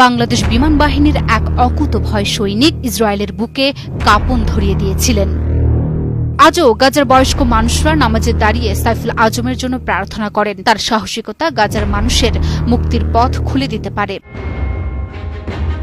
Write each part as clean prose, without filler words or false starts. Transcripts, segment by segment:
বাংলাদেশ বিমান বাহিনীর এক অকুতোভয় সৈনিক ইসরায়েলের বুকে কাঁপন ধরিয়ে দিয়েছিলেন। আজও গাজার বয়স্ক মানুষরা নামাজে দাঁড়িয়ে সাইফুল আজমের জন্য প্রার্থনা করেন। তার সাহসিকতা গাজার মানুষের মুক্তির পথ খুলে দিতে পারে।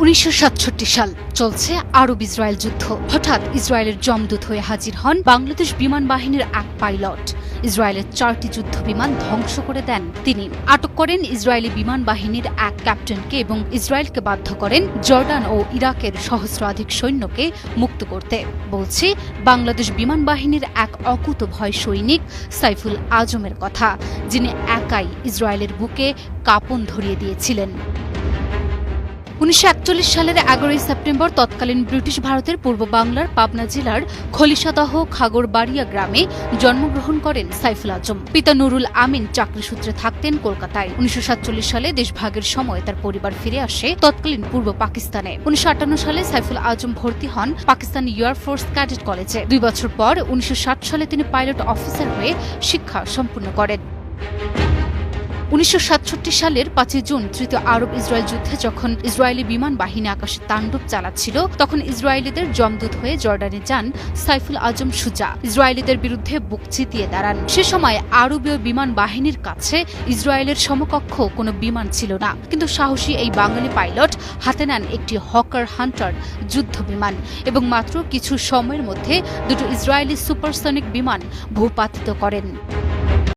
1967 সাল, চলছে আরব ইসরায়েল যুদ্ধ। হঠাৎ ইসরায়েলের জমদূত হয়ে হাজির হন বাংলাদেশ বিমান বাহিনীর এক পাইলট। ইসরায়েলের 4টি যুদ্ধ বিমান ধ্বংস করে দেন তিনি। আটক করেন ইসরায়েলি বিমান বাহিনীর এক ক্যাপ্টেনকে এবং ইসরায়েলকে বাধ্য করেন জর্ডান ও ইরাকের সহস্রাধিক সৈন্যকে মুক্ত করতে। বলছি বাংলাদেশ বিমান বাহিনীর এক অকুতোভয় সৈনিক সাইফুল আজমের কথা, যিনি একাই ইসরায়েলের বুকে কাঁপন ধরিয়ে দিয়েছিলেন। 1941 সালের 11 সেপ্টেম্বর তৎকালীন ব্রিটিশ ভারতের পূর্ব বাংলার পাবনা জেলার খলিশাদহ খাগড়বাড়িয়া গ্রামে জন্মগ্রহণ করেন সাইফুল আজম। পিতা নুরুল আমিন চাকরি সূত্রে থাকতেন কলকাতায়। 1947 সালে দেশভাগের সময় তার পরিবার ফিরে আসে তৎকালীন পূর্ব পাকিস্তানে। 1958 সালে সাইফুল আজম ভর্তি হন পাকিস্তান এয়ারফোর্স ক্যাডেট কলেজে। 2 বছর পর 1960 সালে তিনি পাইলট অফিসার হয়ে শিক্ষা সম্পূর্ণ করেন। 1967 সালের 5 জুন তৃতীয় আরব ইসরায়েল যুদ্ধে যখন ইসরায়েলি বিমান বাহিনী আকাশে তাণ্ডব চালাচ্ছিল, তখন ইসরায়েলিদের জমদূত হয়ে জর্ডানে যান সাইফুল আজম সুজা। ইসরায়েলিদের বিরুদ্ধে বুক চিতিয়ে দাঁড়ান। সে সময় আরবীয় বিমান বাহিনীর কাছে ইসরায়েলের সমকক্ষ কোনো বিমান ছিল না, কিন্তু সাহসী এই বাঙালি পাইলট হাতে নেন একটি হকার হান্টার যুদ্ধ বিমান এবং মাত্র কিছু সময়ের মধ্যে দুটো ইসরায়েলি সুপারসনিক বিমান ভূপাতিত করেন।